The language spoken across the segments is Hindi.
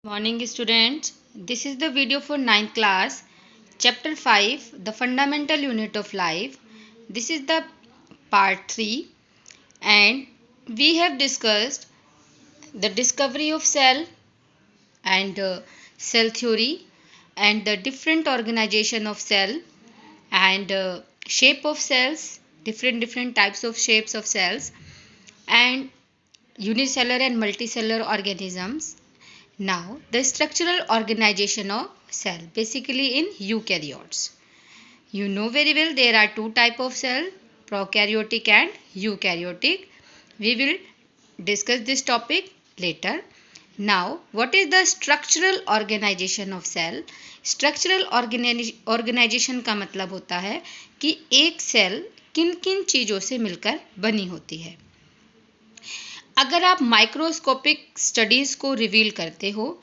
Morning students, this is the video for ninth class, chapter 5, the fundamental unit of life. This is the part 3 and we have discussed the discovery of cell and cell theory and the different organization of cell and shape of cells, different types of shapes of cells and unicellular and multicellular organisms. Now, the structural organization of cell, basically in eukaryotes. You know very well there are two types of cell, prokaryotic and eukaryotic. We will discuss this topic later. Now, what is the structural organization of cell? Structural organization का मतलब होता है कि एक सेल किन किन चीज़ों से मिलकर बनी होती है। अगर आप माइक्रोस्कोपिक स्टडीज़ को रिवील करते हो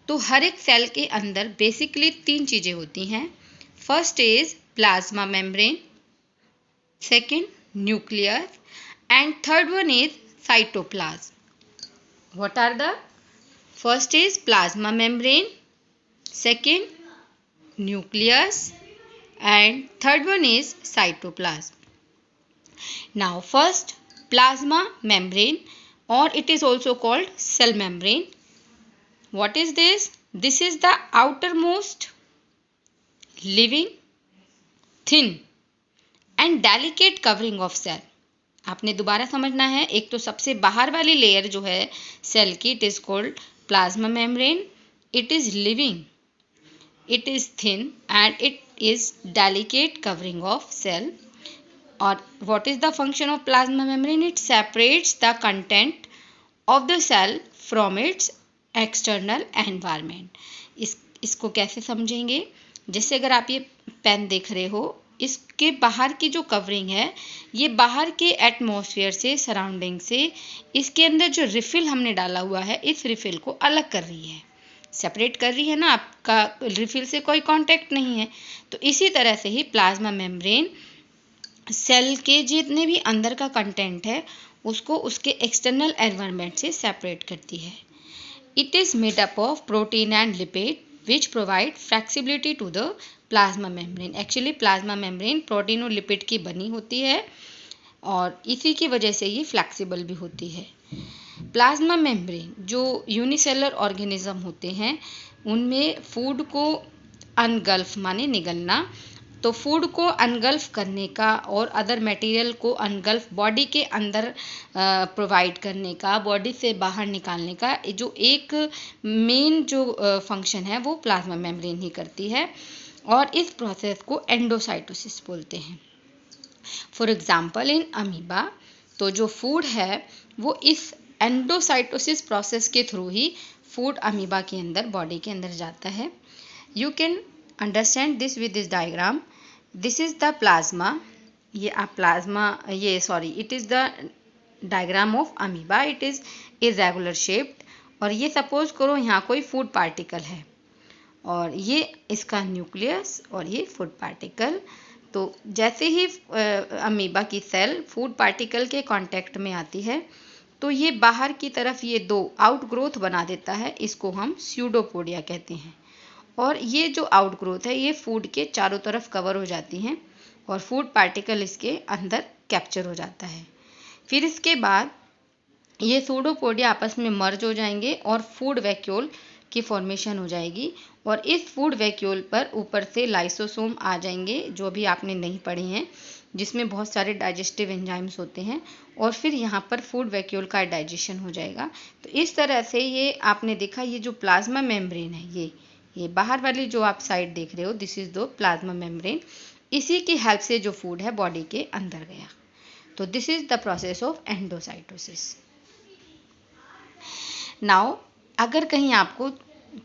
तो हर एक सेल के अंदर बेसिकली तीन चीज़ें होती हैं। First is plasma membrane, second nucleus and third one is cytoplasm. What are the first is plasma membrane, second nucleus and third one is cytoplasm. Now first plasma membrane, or it is also called cell membrane. What is this? This is the outermost living thin and delicate covering of cell. आपने दोबारा समझना है, एक तो सबसे बाहर वाली लेयर जो है सेल की, it is called plasma membrane. It is living, it is thin and it is delicate covering of cell. Or what is the function of plasma membrane? It separates the content of the cell from its external environment. इसको कैसे समझेंगे? जैसे अगर आप ये पेन देख रहे हो, इसके बाहर की जो कवरिंग है ये बाहर के एटमॉस्फेयर से, सराउंडिंग से इसके अंदर जो रिफिल हमने डाला हुआ है इस रिफिल को अलग कर रही है, सेपरेट कर रही है ना। आपका रिफिल से कोई कांटेक्ट नहीं है। तो इसी तरह से ही प्लाज्मा मेम्ब्रेन सेल के जितने भी अंदर का कंटेंट है उसको उसके एक्सटर्नल एनवायरनमेंट से सेपरेट करती है। It is made up of protein and lipid which provide flexibility to the plasma membrane. Actually plasma membrane protein और लिपिड की बनी होती है और इसी की वजह से ये फ्लेक्सिबल भी होती है। प्लाज्मा मेम्ब्रेन जो यूनिसेलुलर ऑर्गेनिज्म होते हैं उनमें फूड को अनगल्फ माने निगलना, तो फूड को अनगल्फ करने का और अदर मटेरियल को अनगल्फ बॉडी के अंदर प्रोवाइड करने का, बॉडी से बाहर निकालने का जो एक मेन जो फंक्शन है वो प्लाज्मा मेम्ब्रेन ही करती है और इस प्रोसेस को एंडोसाइटोसिस बोलते हैं। फॉर एग्जांपल इन अमीबा, तो जो फूड है वो इस एंडोसाइटोसिस प्रोसेस के थ्रू ही फूड अमीबा के अंदर, बॉडी के अंदर जाता है। You can understand this with this diagram. This is the plasma, ये आप प्लाज्मा, ये sorry, it is the diagram of amoeba. It is irregular shaped और ये सपोज करो यहाँ कोई फूड पार्टिकल है और ये इसका न्यूक्लियस और ये फूड पार्टिकल। तो जैसे ही अमीबा की सेल फूड पार्टिकल के कांटेक्ट में आती है तो ये बाहर की तरफ ये दो आउटग्रोथ बना देता है, इसको हम स्यूडोपोडिया कहते हैं। और ये जो आउटग्रोथ है ये फूड के चारों तरफ कवर हो जाती हैं और फूड पार्टिकल इसके अंदर कैप्चर हो जाता है। फिर इसके बाद ये स्यूडोपोडिया आपस में मर्ज हो जाएंगे और फूड वैक्यूल की फॉर्मेशन हो जाएगी और इस फूड वैक्यूल पर ऊपर से लाइसोसोम आ जाएंगे जो भी आपने नहीं पढ़े हैं, जिसमें बहुत सारे डाइजेस्टिव एंजाइम्स होते हैं और फिर यहाँ पर फूड वैक्यूल का डाइजेशन हो जाएगा। तो इस तरह से ये आपने देखा, ये जो प्लाज्मा मेम्ब्रेन है ये बाहर वाली जो आप साइड देख रहे हो, this is the plasma membrane. इसी की हेल्प से जो फूड है बॉडी के अंदर गया। तो this is the process of endocytosis. Now अगर कहीं आपको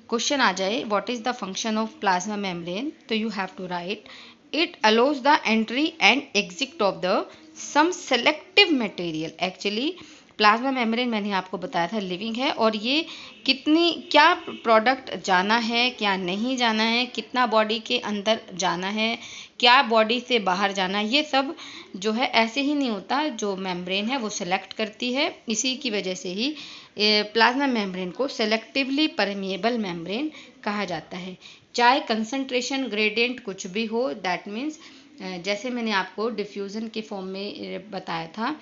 क्वेश्चन आ जाए what is the function of plasma membrane, तो you have to write it allows the entry and exit of the some selective material. Actually plasma membrane मैंने आपको बताया था लिविंग है और ये क्या प्रोडक्ट जाना है, क्या नहीं जाना है, कितना बॉडी के अंदर जाना है, क्या बॉडी से बाहर जाना है, ये सब जो है ऐसे ही नहीं होता। जो मेम्ब्रेन है वो सेलेक्ट करती है, इसी की वजह से ही प्लाज्मा मेम्ब्रेन को सेलेक्टिवली परमिएबल मेम्ब्रेन कहा जाता है। चाहे कंसंट्रेशन ग्रेडियंट कुछ भी हो, दैट मीन्स जैसे मैंने आपको डिफ्यूज़न के फॉर्म में बताया था,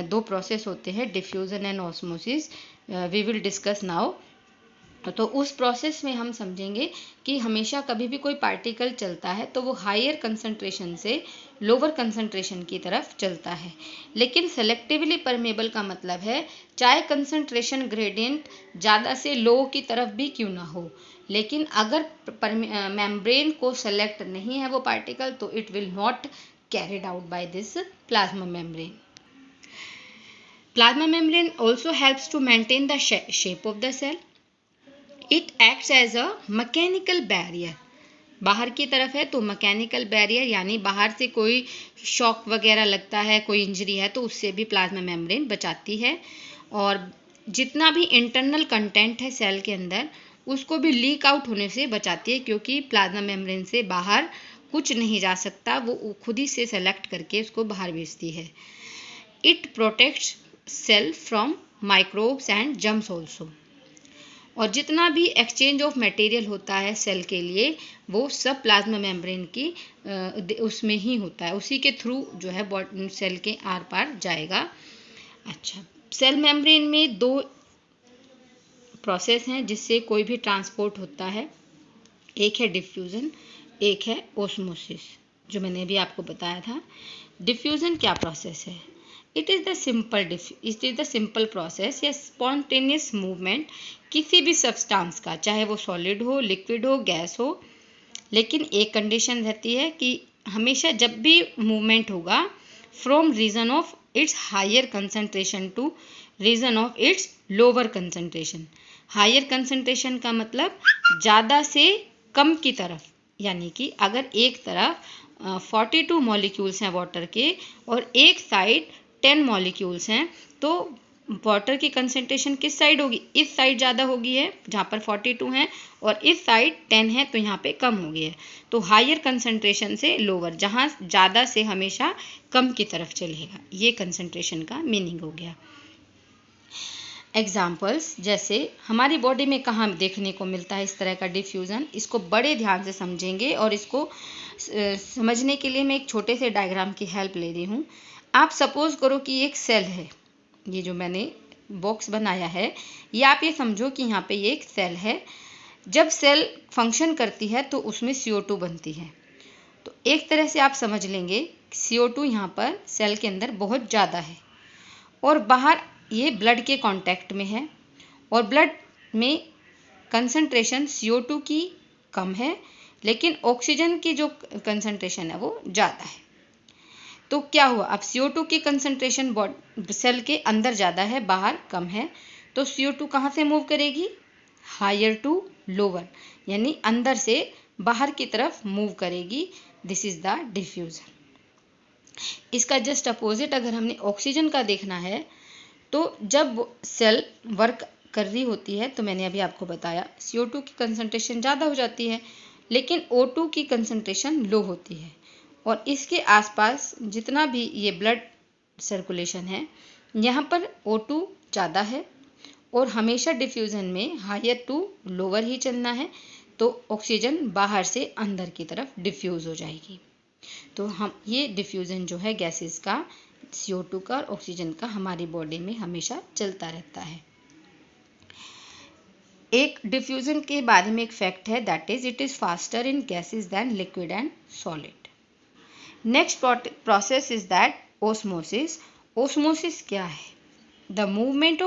दो प्रोसेस होते हैं, diffusion and osmosis, we will discuss now. तो उस प्रोसेस में हम समझेंगे कि हमेशा कभी भी कोई पार्टिकल चलता है तो वो हायर कंसंट्रेशन से लोअर कंसंट्रेशन की तरफ चलता है। लेकिन सेलेक्टिवली परमेबल का मतलब है चाहे कंसंट्रेशन ग्रेडियंट ज़्यादा से लो की तरफ भी क्यों ना हो, लेकिन अगर मेम्ब्रेन को सेलेक्ट नहीं है वो पार्टिकल, तो it will not carried out by this plasma membrane. Plasma membrane also helps to maintain the shape of the cell. It acts as a mechanical barrier. बाहर की तरफ है तो मैकेनिकल बैरियर, यानी बाहर से कोई शॉक वगैरह लगता है, कोई इंजरी है, तो उससे भी प्लाज्मा मेम्ब्रेन बचाती है। और जितना भी इंटरनल कंटेंट है सेल के अंदर उसको भी लीक आउट होने से बचाती है, क्योंकि प्लाज्मा मेम्ब्रेन से बाहर कुछ नहीं जा सकता, वो खुद ही से सेलेक्ट करके उसको बाहर भेजती है। It protects cell from microbes and germs also. और जितना भी एक्सचेंज ऑफ मटेरियल होता है सेल के लिए वो सब प्लाज्मा मेम्ब्रेन की उसमें ही होता है, उसी के थ्रू जो है सेल के आर पार जाएगा। अच्छा, सेल मेम्ब्रेन में दो प्रोसेस हैं जिससे कोई भी ट्रांसपोर्ट होता है, एक है डिफ्यूज़न, एक है ओस्मोसिस, जो मैंने अभी आपको बताया था। डिफ्यूज़न क्या प्रोसेस है? It is the simple process या स्पॉन्टेनियस मूवमेंट किसी भी सब्सटेंस का, चाहे वो सॉलिड हो, लिक्विड हो, गैस हो, लेकिन एक कंडीशन रहती है कि हमेशा जब भी मूवमेंट होगा from region of its higher concentration to region of its lower concentration. Higher concentration का मतलब ज़्यादा से कम की तरफ, यानी कि अगर एक तरफ 42 मॉलिक्यूल्स हैं वाटर के और एक साइड 10 मॉलिक्यूल्स हैं, तो वाटर की कंसंट्रेशन किस साइड होगी? इस साइड ज़्यादा होगी है जहाँ पर 42 हैं, और इस साइड 10 है तो यहाँ पे कम होगी है। तो हायर कंसंट्रेशन से लोअर, जहाँ ज़्यादा से हमेशा कम की तरफ चलेगा, ये कंसंट्रेशन का मीनिंग हो गया। एग्जाम्पल्स, जैसे हमारी बॉडी में कहाँ देखने को मिलता है इस तरह का डिफ्यूज़न, इसको बड़े ध्यान से समझेंगे और इसको समझने के लिए मैं एक छोटे से डायग्राम की हेल्प ले रही हूँ। आप सपोज करो कि एक सेल है, ये जो मैंने बॉक्स बनाया है, ये आप ये समझो कि यहाँ पे ये एक सेल है। जब सेल फंक्शन करती है तो उसमें CO2 बनती है। तो एक तरह से आप समझ लेंगे CO2 यहाँ पर सेल के अंदर बहुत ज़्यादा है और बाहर ये ब्लड के कांटेक्ट में है, और ब्लड में कंसंट्रेशन CO2 की कम है, लेकिन ऑक्सीजन की जो कंसंट्रेशन है वो ज़्यादा है। तो क्या हुआ? अब CO2 की कंसंट्रेशन सेल के अंदर ज़्यादा है, बाहर कम है, तो CO2 कहाँ से मूव करेगी? हायर टू लोअर, यानी अंदर से बाहर की तरफ मूव करेगी। This is the diffusion. इसका जस्ट अपोजिट अगर हमने ऑक्सीजन का देखना है, तो जब सेल वर्क कर रही होती है तो मैंने अभी आपको बताया CO2 की कंसंट्रेशन ज़्यादा हो जाती है, लेकिन O2 की कंसंट्रेशन लो होती है, और इसके आसपास जितना भी ये ब्लड सर्कुलेशन है यहाँ पर O2 ज़्यादा है, और हमेशा डिफ्यूज़न में हायर टू लोअर ही चलना है, तो ऑक्सीजन बाहर से अंदर की तरफ डिफ्यूज़ हो जाएगी। तो हम ये डिफ्यूज़न जो है गैसेस का, CO2 का और ऑक्सीजन का, हमारी बॉडी में हमेशा चलता रहता है। एक डिफ्यूज़न के बारे में एक फैक्ट है, that is it is faster in gases than liquid and solid. Next process is that osmosis. Osmosis क्या है? The movement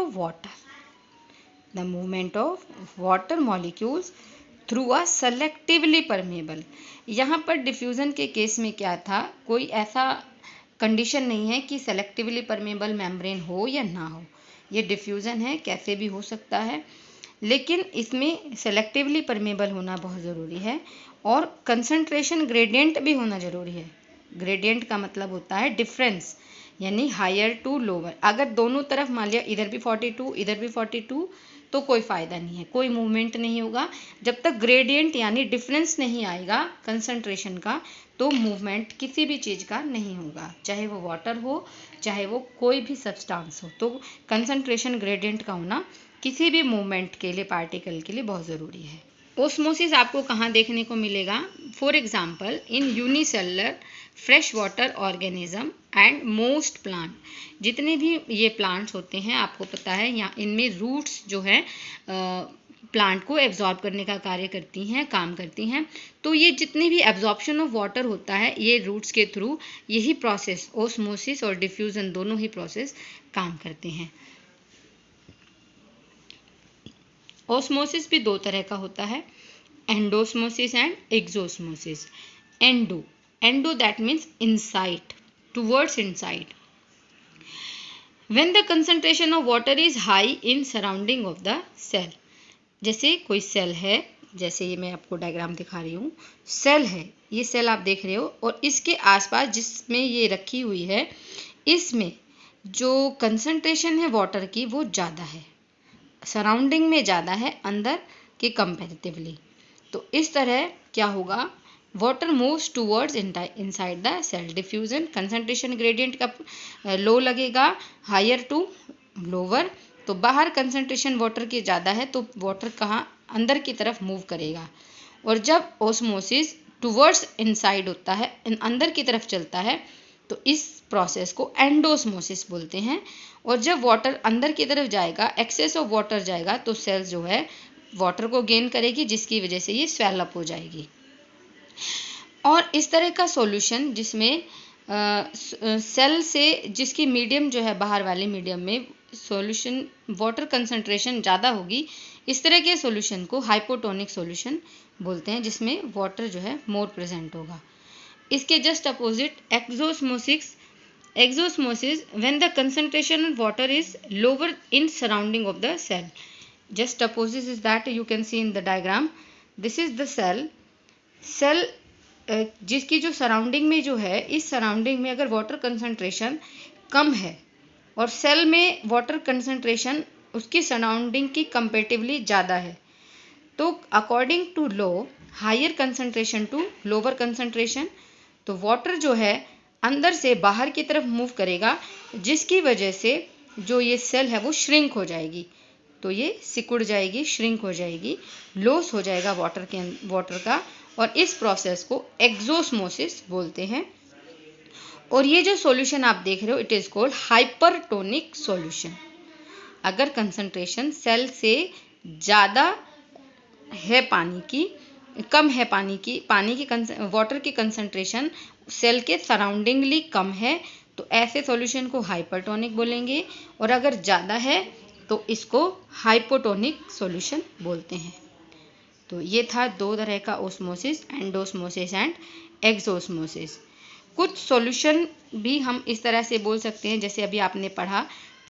of water molecules through a selectively permeable. यहाँ पर डिफ्यूज़न के केस में क्या था, कोई ऐसा कंडीशन नहीं है कि सेलेक्टिवली परमेबल मेम्ब्रेन हो या ना हो, ये डिफ्यूज़न है, कैसे भी हो सकता है, लेकिन इसमें सेलेक्टिवली परमेबल होना बहुत ज़रूरी है, और कंसंट्रेशन ग्रेडियंट भी होना ज़रूरी है। ग्रेडियंट का मतलब होता है डिफरेंस, यानी हायर टू लोअर। अगर दोनों तरफ मान लिया इधर भी 42 इधर भी 42, तो कोई फ़ायदा नहीं है, कोई मूवमेंट नहीं होगा। जब तक ग्रेडियंट यानी डिफरेंस नहीं आएगा कंसंट्रेशन का, तो मूवमेंट किसी भी चीज़ का नहीं होगा, चाहे वो वाटर हो, चाहे वो कोई भी सब्सटेंस हो। तो कंसंट्रेशन ग्रेडियंट का होना किसी भी मूवमेंट के लिए, पार्टिकल के लिए बहुत ज़रूरी है। ओस्मोसिस आपको कहाँ देखने को मिलेगा? For example in unicellular fresh water organism and most plant. जितने भी ये प्लांट्स होते हैं आपको पता है यहाँ इनमें रूट्स जो है प्लांट को एब्जॉर्ब करने का कार्य करती हैं, काम करती हैं। तो ये जितने भी एब्जॉर्प्शन ऑफ वाटर होता है ये रूट्स के थ्रू यही प्रोसेस, ओस्मोसिस और डिफ्यूजन दोनों ही प्रोसेस काम करते हैं। ओस्मोसिस भी दो तरह का होता है, endosmosis and exosmosis. Endo that means inside, towards inside. When the concentration of water is high in surrounding of the cell. जैसे कोई सेल है, जैसे ये मैं आपको डायग्राम दिखा रही हूँ, सेल है, ये सेल आप देख रहे हो और इसके आसपास जिसमें ये रखी हुई है इसमें जो कंसंट्रेशन है वाटर की वो ज़्यादा है, सराउंडिंग में ज़्यादा है अंदर के कंपैरेटिवली। तो इस तरह क्या होगा, water moves towards inside the cell. Diffusion concentration gradient का लो लगेगा, हायर टू लोअर। तो बाहर कंसंट्रेशन वाटर की ज़्यादा है तो वाटर कहाँ, अंदर की तरफ मूव करेगा। और जब ओस्मोसिस टूवर्ड्स इनसाइड होता है, अंदर की तरफ चलता है, तो इस प्रोसेस को एंडोस्मोसिस बोलते हैं। और जब वाटर अंदर की तरफ जाएगा, एक्सेस ऑफ वाटर जाएगा, तो सेल जो है वाटर को गेन करेगी जिसकी वजह से ये स्वेल अप हो जाएगी। और इस तरह का सॉल्यूशन जिसमें सेल से जिसकी मीडियम जो है बाहर वाले मीडियम में सॉल्यूशन वाटर कंसंट्रेशन ज़्यादा होगी, इस तरह के सॉल्यूशन को हाइपोटोनिक सॉल्यूशन बोलते हैं, जिसमें वाटर जो है मोर प्रेजेंट होगा। इसके just opposite exosmosis when the concentration of water is lower in surrounding of the cell. Just opposite is that you can see in the diagram, this is the cell जिसकी जो सराउंडिंग में जो है, इस सराउंडिंग में अगर वाटर कंसंट्रेशन कम है और सेल में वाटर कंसंट्रेशन उसकी सराउंडिंग की कंपेरेटिवली ज़्यादा है, तो according to low higher concentration to lower concentration, तो वाटर जो है अंदर से बाहर की तरफ मूव करेगा जिसकी वजह से जो ये सेल है वो श्रिंक हो जाएगी। तो ये सिकुड़ जाएगी, श्रिंक हो जाएगी, लॉस हो जाएगा वाटर का। और इस प्रोसेस को एक्सोस्मोसिस बोलते हैं। और ये जो सॉल्यूशन आप देख रहे हो it is called hypertonic solution. अगर कंसंट्रेशन सेल से ज़्यादा है पानी की, कम है वाटर की कंसंट्रेशन सेल के सराउंडिंगली कम है, तो ऐसे सॉल्यूशन को हाइपरटोनिक बोलेंगे। और अगर ज़्यादा है तो इसको हाइपोटोनिक सॉल्यूशन बोलते हैं। तो ये था दो तरह का ओस्मोसिस, एंडोस्मोसिस एंड एक्सोस्मोसिस। कुछ सॉल्यूशन भी हम इस तरह से बोल सकते हैं, जैसे अभी आपने पढ़ा